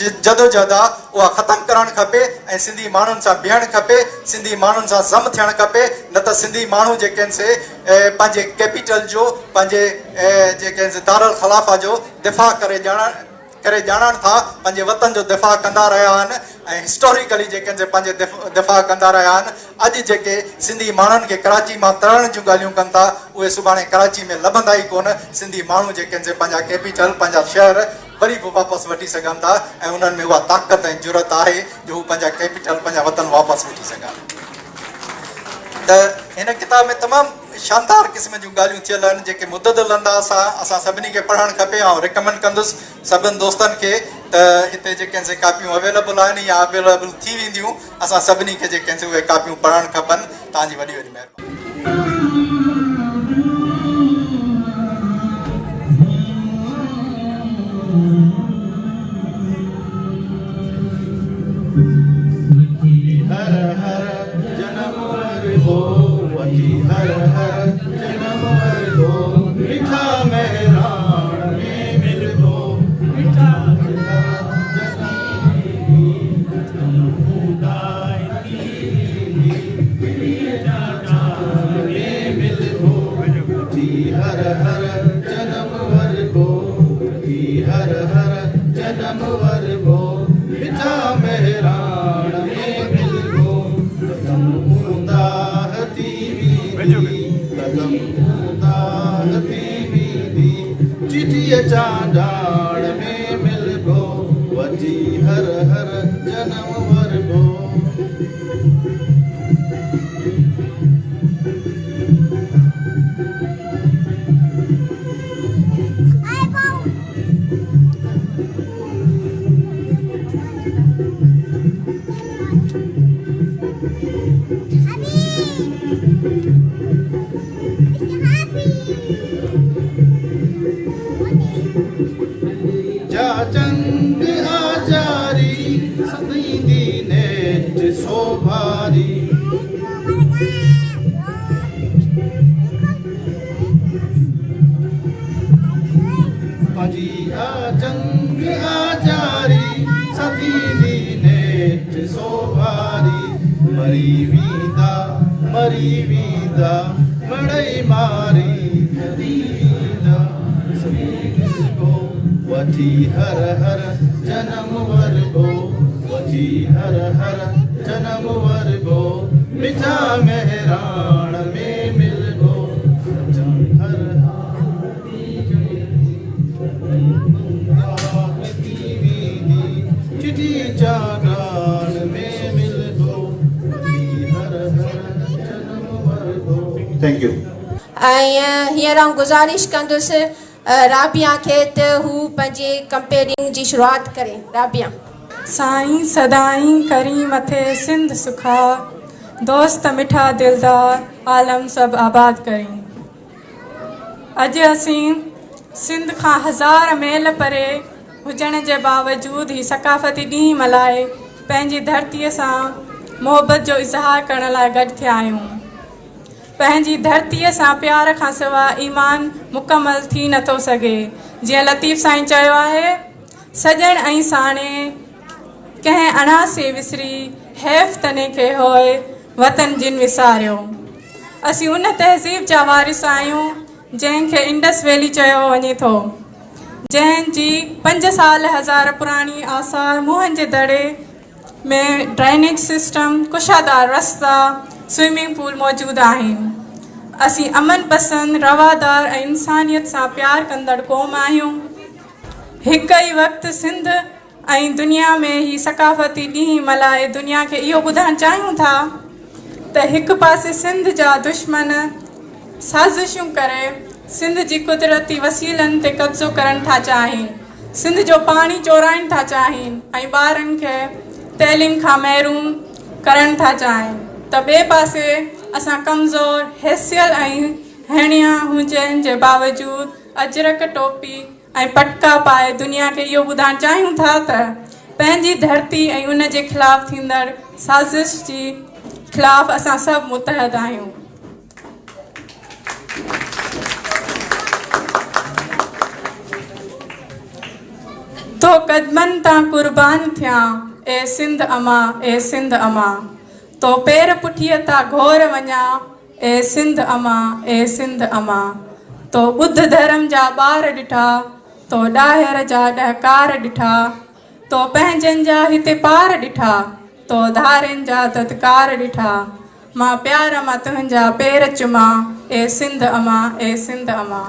जदोजहद आहे उहा ख़तमु करणु खपे ऐं सिंधी माण्हुनि सां बीहणु खपे, सिंधी माण्हुनि सां ज़म थियणु खपे। न त सिंधी माण्हू जेके आहिनि से पंहिंजे कैपिटल जो, पंहिंजे जेके आहिनि से दारुल ख़िलाफ़ा जो दिफ़ा करे ॼाणनि था, पंहिंजे वतन जो दिफ़ा कंदा रहिया आहिनि ऐं हिस्टोरिकली जेके आहिनि से पंहिंजे दिफ़ा कंदा रहिया आहिनि। अॼु जेके सिंधी माण्हुनि खे कराची मां तरण जूं ॻाल्हियूं कनि था, उहे सुभाणे कराची में लभंदा ई कोन। सिंधी माण्हू जेके आहिनि से पंहिंजा कैपिटल, पंहिंजा शहर वरी बि वापसि वठी सघनि था ऐं उन्हनि में उहा ताक़त ऐं ज़रूरत आहे जो हू पंहिंजा कैपिटल, पंहिंजा वतन वापसि वठी सघनि। त हिन किताब में तमामु शानदार क़िस्म जूं ॻाल्हियूं थियल आहिनि जेके मुतदल अंदाज़ सां असां सभिनी खे पढ़णु खपे। ऐं रिकमेंड कंदुसि सभिनि दोस्तनि खे त हिते जेके आहिनि से कापियूं अवेलेबल आहिनि या अवेलेबल थी वेंदियूं, असां सभिनी खे जेके आहिनि से उहे कापियूं पढ़णु खपनि। तव्हांजी वॾी वॾी महिरबानी। चांडाण में मिलबो वजी हर हर जन्म वर वींदा मड़ई मारी वींदा सभी मिलबो वठी हर हर जन्म वरबो वठी हर हर जन्म वरबो मिठा मेहरान में मिलबो हर चिठी चागान में मिलबो वठी हर हर जन्म वरबो थैंक यू हींअर आउं गुज़ारिश कंदुसि राबिया खे त हू पंहिंजे कंपेयरिंग जी शुरूआति करे। राबिया साईं सदाईं करी मथे सिंध सुखा दोस्त मिठा दिलदार आलम सभु आबाद करी। अॼु असीं सिंध खां 1000 मेल परे हुजण जे बावजूदि ही सकाफ़ती ॾींहुं मल्हाए पंहिंजी धरतीअ सां मोहबत जो इज़हार करण लाइ गॾु थिया आहियूं। पंहिंजी धरतीअ सां प्यार खां सवाइ ईमान मुकमल थी नथो सघे। जीअं लतीफ़ साईं चयो आहे, सॼण ऐं साणे कंहिं अणा से विसरी हैफ़ तने खे होए वतन जिन विसारियो। असीं उन तहज़ीब जा वारिस आहियूं जंहिंखे इंडस वैली चयो वञे थो, जंहिंजी 5 साल हज़ार पुराणी आसार मुंहं जे दड़े में ड्रेनेज सिस्टम, कुशादार रस्ता, स्विमिंग पूल मौजूदु आहिनि। असीं अमन पसंद, रवादार ऐं इंसानियत सां प्यार कंदड़ क़ौम आहियूं। हिकु ई वक़्तु सिंध ऐं दुनिया में ही सकाफ़ती ॾींहुं मल्हाए दुनिया खे इहो ॿुधाइणु चाहियूं था त हिकु पासे सिंध जा दुश्मन साज़िशूं करे सिंध जी कुदरती वसीलनि ते कब्ज़ो करणु था चाहिनि, सिंध जो पाणी चोराइणु था चाहिनि ऐं ॿारनि खे तइलीम खां महरूम करणु था चाहिनि, त ॿिए पासे असां कमज़ोर, हैसियल ऐं हणिया हुजण जे बावजूदि अजरक टोपी ऐं पटका पाए दुनिया खे इहो ॿुधाइणु चाहियूं था त पंहिंजी धरती ऐं उन जे ख़िलाफ़ु थींदड़ साज़िश जी ख़िलाफ़ु असां सभु मुतहद आहियूं। तो कदमनि तां कुर्बान थियां ए सिंध अमा, ए सिंध अमा, तो पेर पुठीअ तां घोर वञा ए सिंध अमा, ए सिंध अमा, तो ॿुध धर्म जा ॿार ॾिठा, तो ॾाहिर जा ॾहकार ॾिठा, तो पंहिंजनि जा हिते पार ॾिठा, तो धारनि जा ददकार ॾिठा, मां प्यार मां तुंहिंजा पेर चुमा ए सिंध अमा, ए सिंध अमा।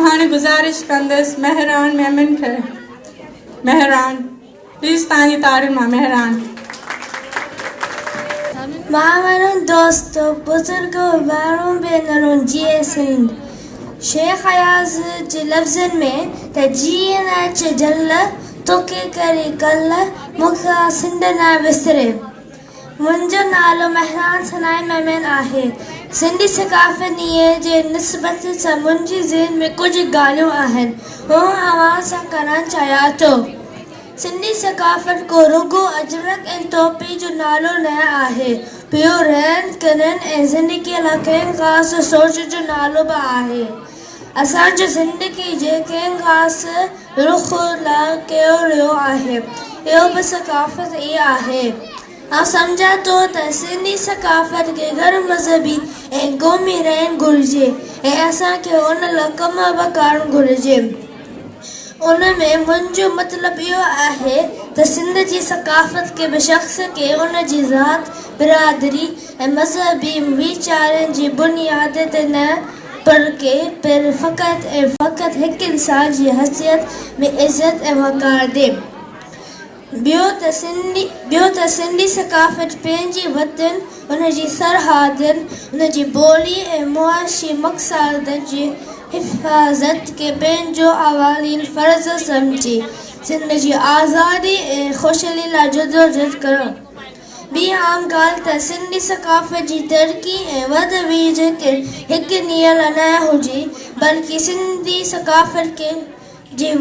हाणे गुज़ारिश कंदसि मेहरान मेमन खे। मेहरान प्लीज़ तव्हांजी तारीफ़ मां मेहरान। मावरन दोस्तों, बुजुर्गों, भाइरों भेनरों, जिए सिंध। शेख अयाज़ जे लफ़्ज़नि में त जीअं न अचे जल तोखे करे कल मूंखे सिंध न विसरे। मुंहिंजो नालो मेहरान सनाई मेमन आहे। सिंधी सकाफ़त ॾींहं जे निस्बत सां मुंहिंजी ज़हन में कुझु ॻाल्हियूं आहिनि, हू अवां सां करणु चाहियां थो। सिंधी सकाफ़त को रुगो अजरक ऐं टोपी जो नालो न आहे, ॿियो रहन करन ऐं ज़िंदगीअ लाइ कंहिं ख़ासि सोच जो नालो बि आहे। असांजो ज़िंदगी जे कंहिं ख़ासि रुख लाइ कयो रहियो आहे, इहो बि सकाफ़त ई आहे। आउं सम्झां थो त सिंधी सकाफ़त खे गैर मज़हबी ऐं क़ौमी रहणु घुरिजे ऐं असांखे उन लाइ कम बि करणु घुरिजे। उन में मुंहिंजो मतिलबु इहो आहे त सिंध जी सकाफ़त के बि शख़्स खे उन जी ज़ात, बिरादरी ऐं मज़हबी वीचारनि जी बुनियाद ते न बल्कि पर फ़क़ति ऐं फ़क़ति हिकु इंसान जी हैसियत में इज़त ऐं वक़ार ॾे। ॿियो त सिंधी सकाफ़त पंहिंजी वतन, उन जी सरहदनि, उन जी ॿोली ऐं मुआशी मक़सदनि जी हिफ़ाज़त खे पंहिंजो अवालीन फ़र्ज़ सम्झी सिंध जी आज़ादी ऐं ख़ुशहाली लाइ जदोजहद करणु। ॿी आम ॻाल्हि त सिंधी सकाफ़त जी तरक़ी ऐं वधवीज हिकु ॾींहं लाइ न हुजे, बल्कि सिंधी सकाफ़त खे जी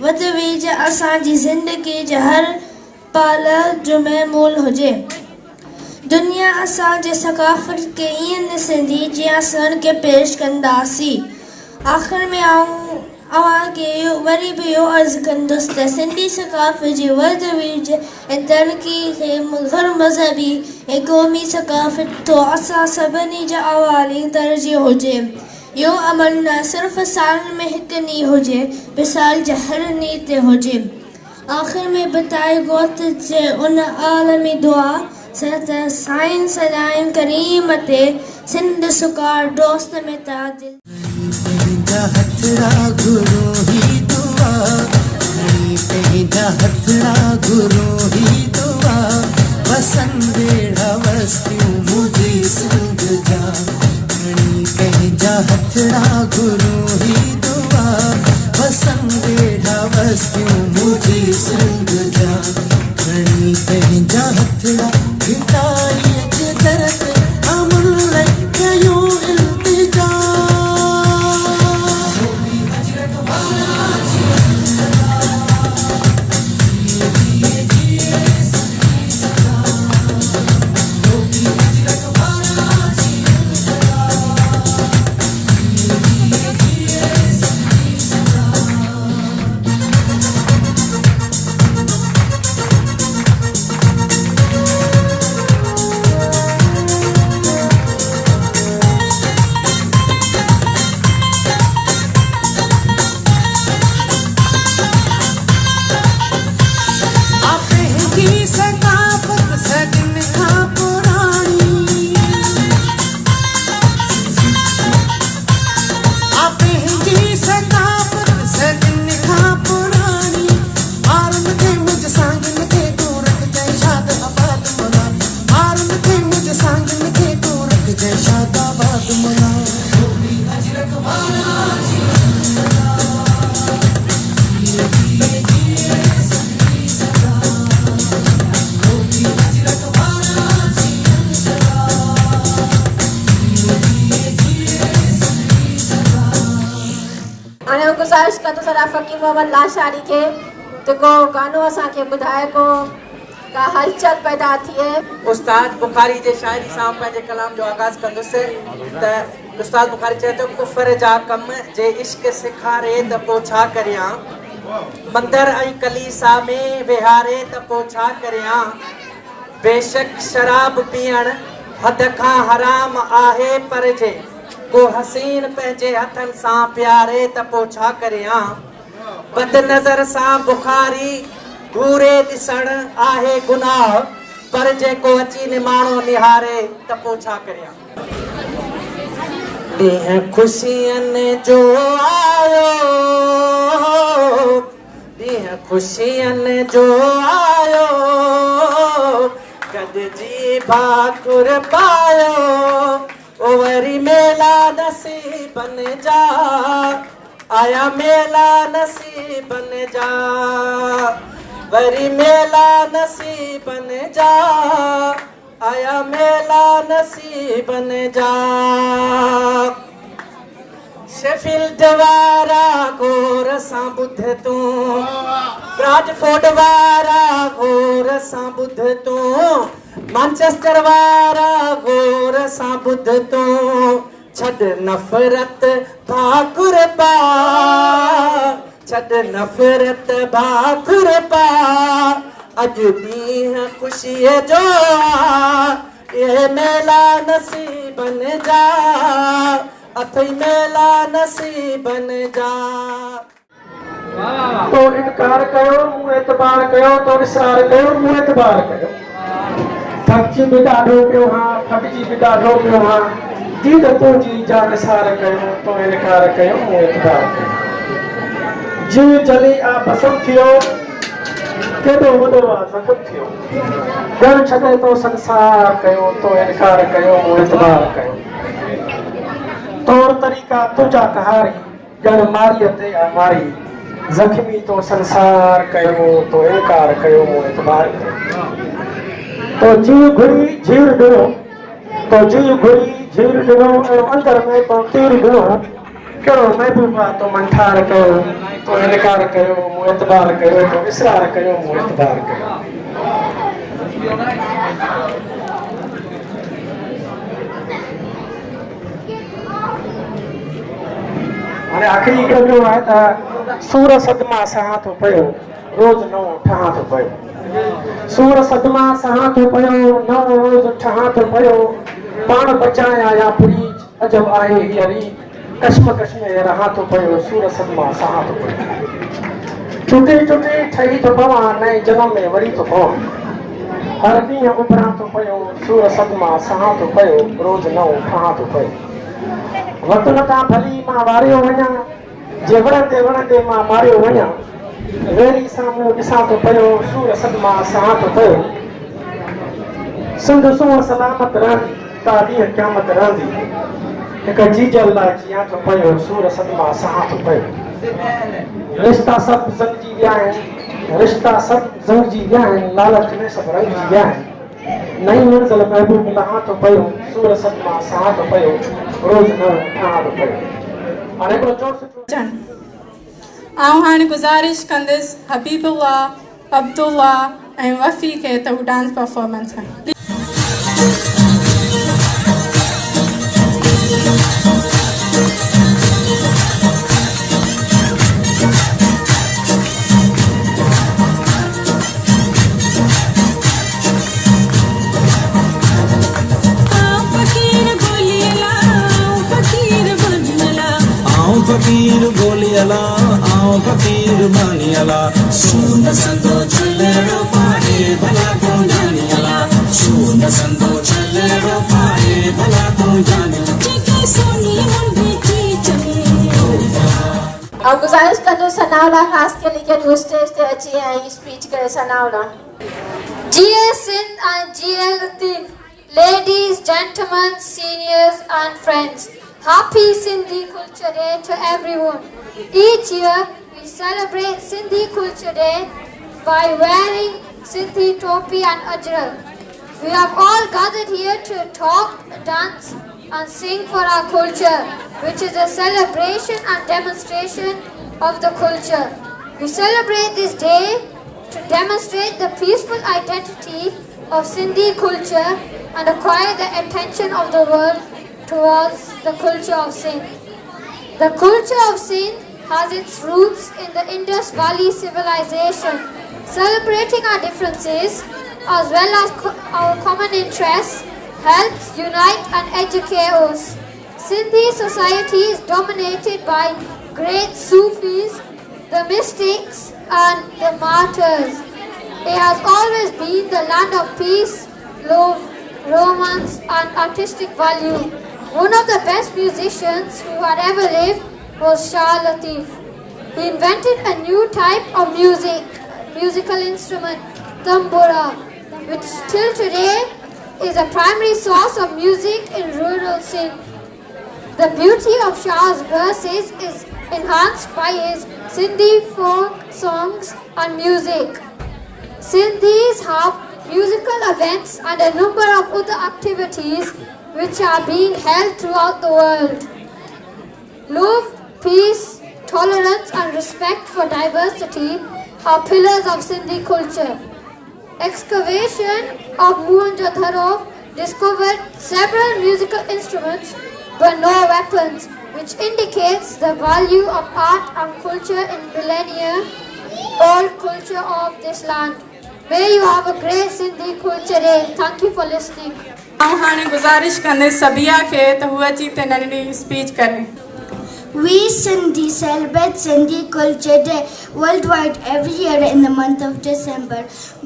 वधवीज असांजी ज़िंदगी जे हर पाल जो महमूल हुजे। दुनिया असांजे सकाफ़त खे ईअं ॾिसंदी जीअं असां खे पेश कंदासीं। आख़िर में आउं अवां खे वरी बि इहो अर्ज़ु कंदुसि त सिंधी सकाफ़त जी वध वीज ऐं तरक़ी खे हर मज़हबी ऐं क़ौमी सकाफ़त तो असां सभिनी जा अवाली तरजीह हुजे। इहो अमल न सिर्फ़ु साल में हिकु ॾींहुं हुजे, मिसाल जा हर ॾींहं ते हुजे। आख़िर में बताए गोत जे उन आलमी दुआ सत साईं सदाईं करीम ते सिंध सुकार दोस्त में तादिल हथड़ा गुरु ही दुआ हथड़ा गुरु ही दुआ वसन बेड़ा वस्तियों मुझे सिंध जा हथड़ा गुरु ही दुआ वसन बेड़ा वस्तियों मुझे सिंध जा हथड़ा भिताई दरद अमल कयो इल्तिजा गुज़ारिश कंदुसि फ़कीर मोहम्मद लाशानी खे त को गानो असांखे ॿुधाए को का हलचल पैदा थिए। उस्ताद बुखारी जे शाइरी सां पंहिंजे कलाम जो आगाज़ कंदुसि त उस्ताद बुखारी चए थो कुफर जा कम जे इश्क सेखारे त पोइ छा करियां, मंदर ऐं कलीसा में विहारे त पोइ छा करियां, बेशक शराब पीअण हद खां हराम आहे पर जे को हसीन पंहिंजे हथनि सां प्यारे त पोइ छा करियां, बद नज़र सां बुखारी घूरे ॾिसण आहे गुनाह पर जेको अची निमाणो निहारे त पोइ छा करियां। ॾींहुं ख़ुशियनि जो आयो, ॾींहुं ख़ुशियनि जो आयो, गॾिजी भाकुर पायो, ओ वरी मेला नसीबनि जा, आया मेला नसीबनि जा, वरी मेला नसीबनि जा, आया मेला नसीबनि जा। शेफील्ड वारा गोर सां ॿुध तूं, ब्राडफोर्ड वारा गोर सां ॿुध तूं, मैनचेस्टर वारा गोर सां ॿुध तूं, छॾ नफ़रत भाकुर पा, छॾ नफ़रत भाकुर पा, अॼु ॾींहुं ख़ुशीअ जो ये मेला नसीबनि जा, अथई मेला नसीबनि जा। तो इनकार कयो मूं एतबार कयो, तो इसरार कयो मूं एतबार कयो, थकजी बि ॾाढो पियो हां, थकजी बि ॾाढो पियो हां, दीद तुंहिंजी जा निसार कयो, तो इनकार कयो मूं एतबार कयो, जीव जली आ भस्म थियो, केॾो वॾो आ ज़ख़्म थियो, घर छॾे तो संसार कयो, तो इनकार कयो मूं एतबार कयो, तौर तरीक़ा तुंहिंजा कहारी ॼण मारीअ ते आ मारी, ज़ख़्मी तो संसार कयो, तो इनकार कयो मूं एतबार कयो, तो जीव घुरी झीर ॾिनो, तो जीव घुरी झीर ॾिनो, अंदर में तो तीर ॾिनो, कहिड़ो महबूबा तो मंठार कयो, तो इनकार कयो मूं एतबार कयो, तो इसरार कयो मूं एतबार कयो। हाणे आख़िरी हिकिड़ो ॿियो आहे त सूर सदमा सहां थो पियो रोज़ नओं ठहां थो पियो सूर सदमा सहां थो पियो नओं रोज़ ठहां थो पियो पाण बचाया या प्रीच अजब आहे हीअ रीत कश्मकश में रहां थो पियो सूर सदमा सहां थो पियो टुटी टुटी ठही थो पवां नए जनम में वरी थो पवां हर ॾींहुं उभरां थो पियो सूर सदमा सहां थो पियो रोज़ नओं ठहां थो पियो वतन तां भली मां वारियो वञा जे वणंदे मां मारियो वञा वेरी साम्हूं ॾिसां थो पियो सूर सदमा सहां थो पियो सिंध सूअं सलामत रहंदी ता ॾींहुं क़यामत रहंदी हिकु जीजल लाइ जियां थो पियो सूर सदमा सहां थो पियो रिश्ता सभु ज़ंगजी विया आहिनि लालच में सभु रंगजी विया आहिनि नई मंज़िल महबूब लहां थो पियो सूर सदमा सहां थो पियो रोज़ नओं ठहां थो पियो हाणे हिकिड़ो जोर सुठो आऊं हाणे गुज़ारिश कंदसि हबीबुल्ला अब्दुल्ला ऐं वफ़ी खे त हू डांस परफॉर्मेंस कनि फकीर बोलियला आओ फकीर मानियला सुन संतो चलेड़ो पाए भला को जानियला सुन संतो चलेड़ो पाए भला को जानियला जेके सोनी मुंडी की चले और गुजारिश कंदो सनाउला ख़ास के लिए जो स्टेज ते अची ऐं स्पीच करे Sanaullah GS Sindh and GL Latif ladies gentlemen seniors and friends. Happy Sindhi Culture Day to everyone. Each year we celebrate Sindhi Culture Day by wearing Sindhi topi and ajrak. We have all gathered here to talk, dance and sing for our culture, which is a celebration and demonstration of the culture. We celebrate this day to demonstrate the peaceful identity of Sindhi culture and acquire the attention of the world towards the culture of Sindh. The culture of Sindh has its roots in the Indus Valley civilization. Celebrating our differences as well as our common interests helps unite and educate us. Sindhi society is dominated by great Sufis, the mystics and the martyrs. It has always been the land of peace, love, romance and artistic value. One of the best musicians who had ever lived was Shah Latif. He invented a new type of musical instrument, tambura, which till today is a primary source of music in rural Sindh. The beauty of Shah's verses is enhanced by his Sindhi folk songs and music. Sindhis have musical events and a number of other activities which are being held throughout the world. Love, peace, tolerance and respect for diversity are pillars of Sindhi culture. Excavation of Mohenjo-daro discovered several musical instruments but no weapons, which indicates the value of art and culture in millennia-old culture of this land. May you have a great Sindhi Culture Day. Thank you for listening. आऊं हाणे गुज़ारिश कंदसि सबिया खे त हू अची हिते नंढी स्पीच करे We Sindhi celebrate Sindhi Culture Day worldwide every year in the month of December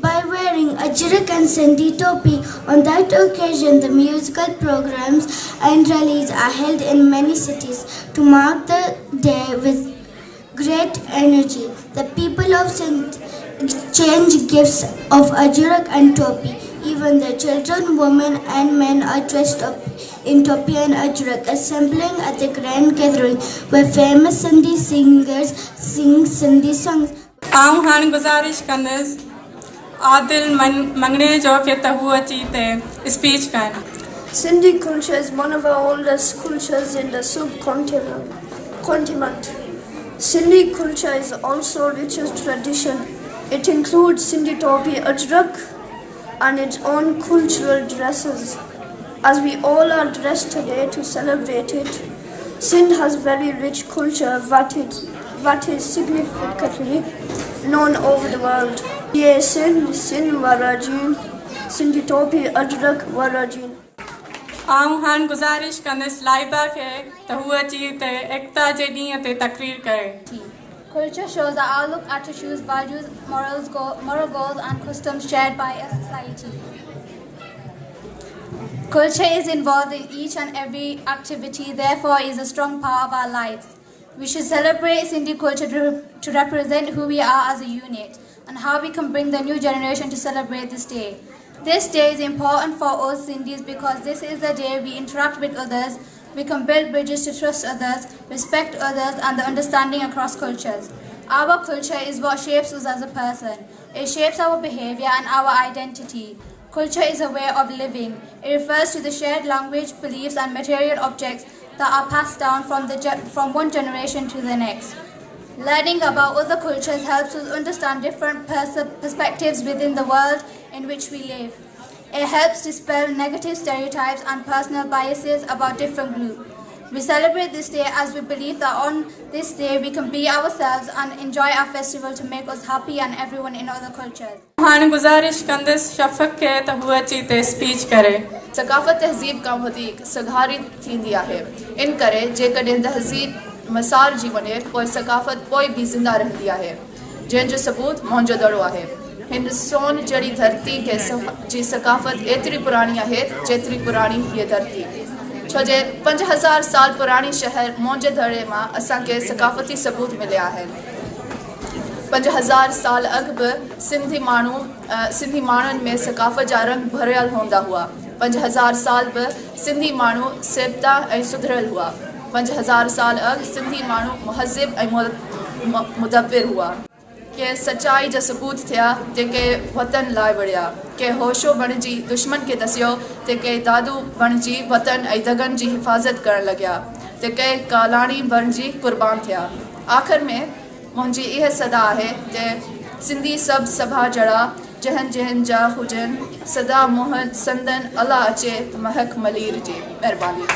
by wearing ajrak and Sindhi topi. On that occasion, the musical programs and rallies are held in many cities to mark the day with great energy. The people of Sindh exchange gifts of ajrak and topi. Even the children, women and men are dressed up in topi and ajrak, assembling at the grand gathering where famous Sindhi singers sing Sindhi songs. आऊं हाणे गुज़ारिश कंदसि आदिल मंगणे जो खे त हू अची हिते स्पीच कनि Sindhi culture is one of our oldest cultures in the subcontinent. Sindhi culture is also rich in tradition. It includes Sindhi topi ajrak and its own cultural dresses. As we all are dressed today to celebrate it, Sindh has very rich culture that is significantly known over the world. Ye Sindh, Sindh Warajin, Sindhi Topi Adrak Warajin. आऊं हाणे गुज़ारिश कंदसि लाइबा खे त हू अची हिते एकता जे ॾींहं ते तक़रीर करे. Culture shows the outlook, attitudes, values, moral goals and customs shared by a society. Culture is involved in each and every activity, therefore is a strong part of our lives. We should celebrate Sindhi culture to represent who we are as a unit and how we can bring the new generation to celebrate this day. This day is important for us Sindhis because this is the day we interact with others, we can build bridges to trust others, respect others and the understanding across cultures. Our culture is what shapes us as a person. It shapes our behavior and our identity. Culture is a way of living. It refers to the shared language, beliefs and material objects that are passed down from one generation to the next. Learning about other cultures helps us understand different perspectives within the world in which we live. It helps dispel negative stereotypes and personal biases about different groups. We celebrate this day as we believe that on this day we can be ourselves and enjoy our festival to make us happy and everyone in other cultures. हाणे गुज़ारिश कंदसि शफ़क़ खे त हू अची हिते speech करे. सकाफ़त तहज़ीब खां वधीक सगारी थींदी आहे. इन करे जेकॾहिं तहज़ीब मसार जी वञे पोइ सकाफ़त पोइ बि ज़िंदा रहंदी आहे, जंहिंजो सबूत मुंहिंजो दड़ो आहे. हिंदुस्तान जहिड़ी धरती जी सकाफ़त एतिरी पुराणी आहे जेतिरी पुराणी हीअ धरती. छो जे 5000 साल पुराणी शहर मुंहिंजे दड़े मां असांखे सकाफ़ती सबूत मिलिया आहिनि. 5000 साल अॻु बि सिंधी माण्हुनि में सकाफ़त जा रंग भरियल हूंदा हुआ. 5000 साल बि सिंधी माण्हू सेबता ऐं सुधरियल हुआ. 5000 साल अॻु सिंधी माण्हू मुहज़िब ऐं मुदब्बिर हुआ. के सचाई जा सबूत थिया जेके वतन लाइ विड़िया. के होशो बणिजी दुश्मन खे दसियो ते के दादू बणिजी वतन ऐं दगन जी हिफ़ाज़त करणु लॻिया ते के कालाणी बणिजी क़ुर्बान थिया. आख़िर में मुंहिंजी इहा सदा आहे ते सिंधी सभु सभा जड़ा जहन जा हुजनि सदा मोहन संदन अला अचे महक मलीर जी. महिरबानी.